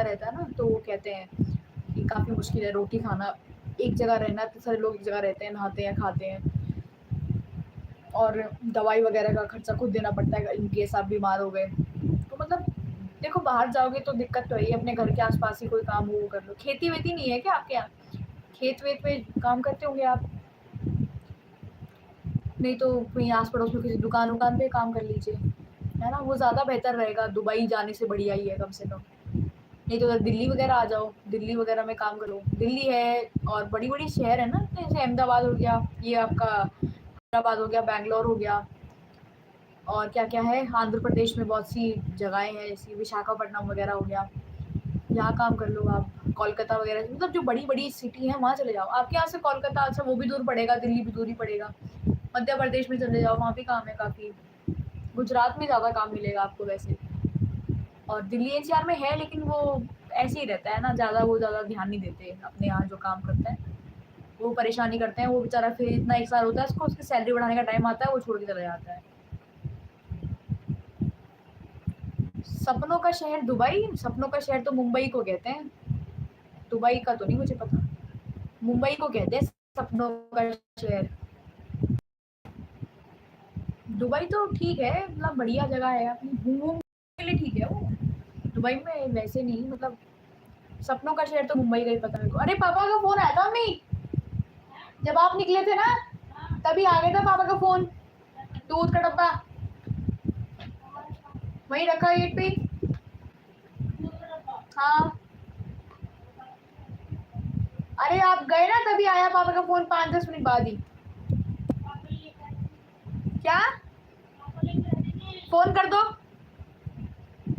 रहता है ना, तो वो कहते हैं कि काफ़ी मुश्किल है रोटी खाना, एक जगह रहना, इतने सारे लोग एक जगह रहते हैं, नहाते हैं, खाते हैं, और दवाई वगैरह का खर्चा खुद देना पड़ता है इन केस आप बीमार हो गए। तो मतलब देखो बाहर जाओगे तो दिक्कत तो है ही, अपने घर के आस-पास ही कोई काम हो वो कर लो। खेती-वेती नहीं है क्या आपके यहाँ? खेत-वेत में काम करते होंगे आप? नहीं तो कहीं आस-पड़ोस में किसी दुकान-वुकान पे काम कर लीजिए, है ना? वो ज़्यादा बेहतर रहेगा, दुबई जाने से बढ़िया ही है कम से कम। नहीं तो अगर दिल्ली वगैरह आ जाओ, दिल्ली वगैरह में काम करो। दिल्ली है और बड़ी-बड़ी शहर है ना, जैसे अहमदाबाद हो गया, ये आपका हैदराबाद हो गया, बैंगलोर हो गया, और क्या-क्या है, आंध्र प्रदेश में बहुत सी जगहें हैं, जैसे विशाखापट्टनम वगैरह हो गया, यहाँ काम कर लो आप। कोलकाता वगैरह मतलब जो बड़ी-बड़ी सिटी हैं, वहाँ चले जाओ। आपके यहाँ से कोलकाता अच्छा वो भी दूर पड़ेगा, दिल्ली भी दूर ही पड़ेगा। मध्य प्रदेश में चले जाओ, वहाँ भी काम है काफ़ी। गुजरात में ज़्यादा काम मिलेगा आपको वैसे। और दिल्ली एनसीआर में है, लेकिन वो ऐसे ही रहता है ना, ज़्यादा ध्यान नहीं देते अपने यहाँ जो काम करते हैं, वो परेशानी करते हैं। वो बेचारा फिर इतना 1 साल होता है उसको, उसकी सैलरी बढ़ाने का टाइम आता है, वो छोड़ के चला जाता है। सपनों का शहर दुबई, सपनों का शहर तो मुंबई को कहते हैं, दुबई का तो नहीं मुझे पता। मुंबई को कहते हैं सपनों का शहर। दुबई तो ठीक है, मतलब बढ़िया जगह है, अपनी घूम के लिए ठीक है वो। दुबई में वैसे नहीं, मतलब सपनों का शहर तो मुंबई का ही पता मेरे को। अरे पापा का फ़ोन आया था मम्मी, जब आप निकले थे ना तभी आ गया था पापा का फ़ोन। दूध का डब्बा वहीं रखा गेट पे। हाँ, अरे आप गए ना तभी आया पापा का फ़ोन 5-10 मिनट बाद ही। क्या? फ़ोन कर दो।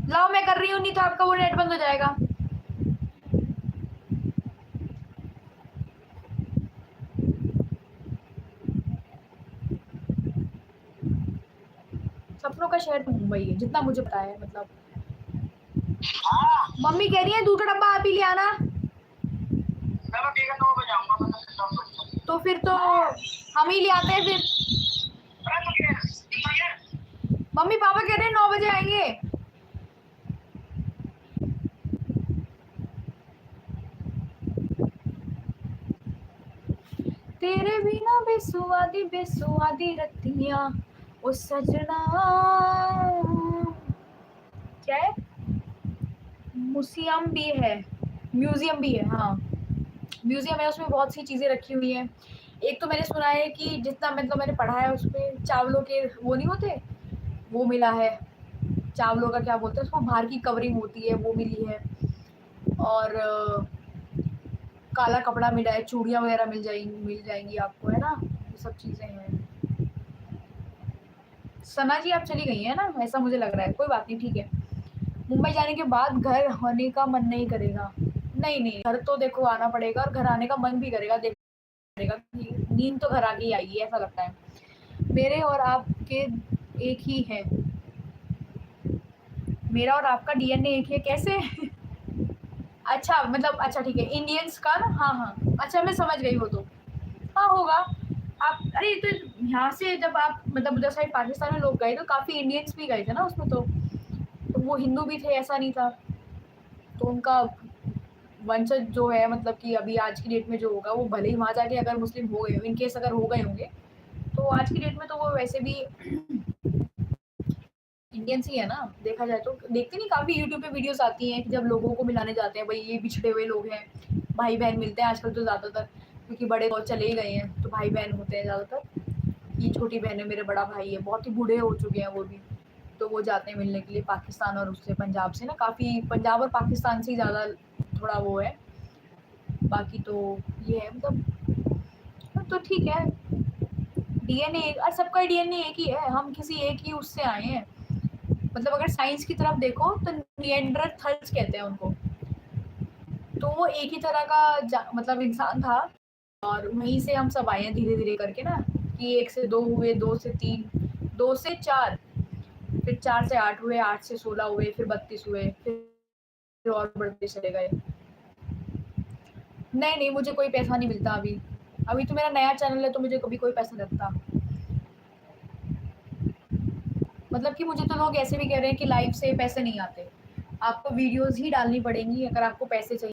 लाओ मैं कर रही हूँ, नहीं तो आपका वो नेट बंद हो जाएगा। सपनों का शहर तो मुंबई है जितना मुझे पता है, मतलब मम्मी कह रही है दूध का डब्बा आप ही ले आना। चलो ठीक है, 9 बजे आऊंगा। तो फिर तो हम ही ले आते हैं फिर। मम्मी पापा कह रहे हैं 9 बजे आएंगे। तेरे बिना बेसुआदी बेसुआदी रतियां ओ सजना, क्या है, म्यूजियम भी है, म्यूजियम भी है, हाँ म्यूजियम है, उसमें बहुत सी चीज़ें रखी हुई हैं। एक तो मैंने सुना है कि जितना मतलब मैंने पढ़ा है उसमें चावलों के वो नहीं होते, वो मिला है, चावलों का क्या बोलते हैं उसको, बाहर की कवरिंग होती है वो मिली है, और काला कपड़ा मिला है, चूड़ियाँ वगैरह मिल जाएंगी आपको, है ना, ये सब चीज़ें हैं। सना जी आप चली गई हैं ना, ऐसा मुझे लग रहा है, कोई बात नहीं ठीक है। मुंबई जाने के बाद घर होने का मन नहीं करेगा। नहीं नहीं, घर तो देखो आना पड़ेगा, और घर आने का मन भी करेगा, करेगा कि नींद तो घर आके ही आएगी, ऐसा लगता है। मेरे और आपके एक ही है, मेरा और आपका डीएनए एक ही है, कैसे? अच्छा मतलब अच्छा ठीक है, इंडियंस का ना, हाँ हाँ, अच्छा मैं समझ गई वो तो, हाँ होगा। आप अरे तो यहाँ से जब आप मतलब उधर साइड पाकिस्तान में लोग गए तो काफ़ी इंडियंस भी गए थे ना उसमें, तो वो हिंदू भी थे ऐसा नहीं था, तो उनका वंशज जो है, मतलब कि अभी आज की डेट में जो होगा वो भले ही वहाँ जाके अगर मुस्लिम हो गए, इन केस अगर हो गए होंगे, तो आज की डेट में तो वो वैसे भी इंडियंस ही है ना, देखा जाए तो। देखते नहीं काफ़ी यूट्यूब पे वीडियोस आती हैं कि जब लोगों को मिलाने जाते हैं, भाई ये पिछड़े हुए लोग हैं, भाई बहन मिलते हैं आजकल तो ज़्यादातर, क्योंकि बड़े बहुत चले ही गए हैं तो भाई बहन होते हैं ज़्यादातर। ये छोटी बहन है, मेरे बड़ा भाई है, बहुत ही बूढ़े हो चुके हैं वो भी, तो वो जाते हैं मिलने के लिए पाकिस्तान, और उससे पंजाब से ना, काफ़ी पंजाब और पाकिस्तान से ही ज़्यादा थोड़ा वो है, बाकी तो ये है मतलब, तो ठीक है। डीएनए और सबका डीएनए एक ही है, हम किसी एक ही उससे आए हैं, मतलब अगर साइंस की तरफ देखो तो निएंडरथल्स कहते हैं उनको, तो वो एक ही तरह का मतलब इंसान था, और वहीं से हम सब आए हैं धीरे धीरे करके ना, कि 1 से 2 हुए, 2 से 3, 2 से 4, फिर 4 से 8 हुए, 8 से 16 हुए, फिर 32 हुए, फिर और बढ़ते चले गए। नहीं नहीं, मुझे कोई पैसा नहीं मिलता अभी, अभी तो मेरा नया चैनल है, तो मुझे कभी कोई पैसा लगता, मतलब कि मुझे तो लोग ऐसे भी कह रहे हैं कि लाइव से पैसे नहीं आते, आपको वीडियोज़ ही डालनी पड़ेंगी अगर आपको पैसे चाहिए।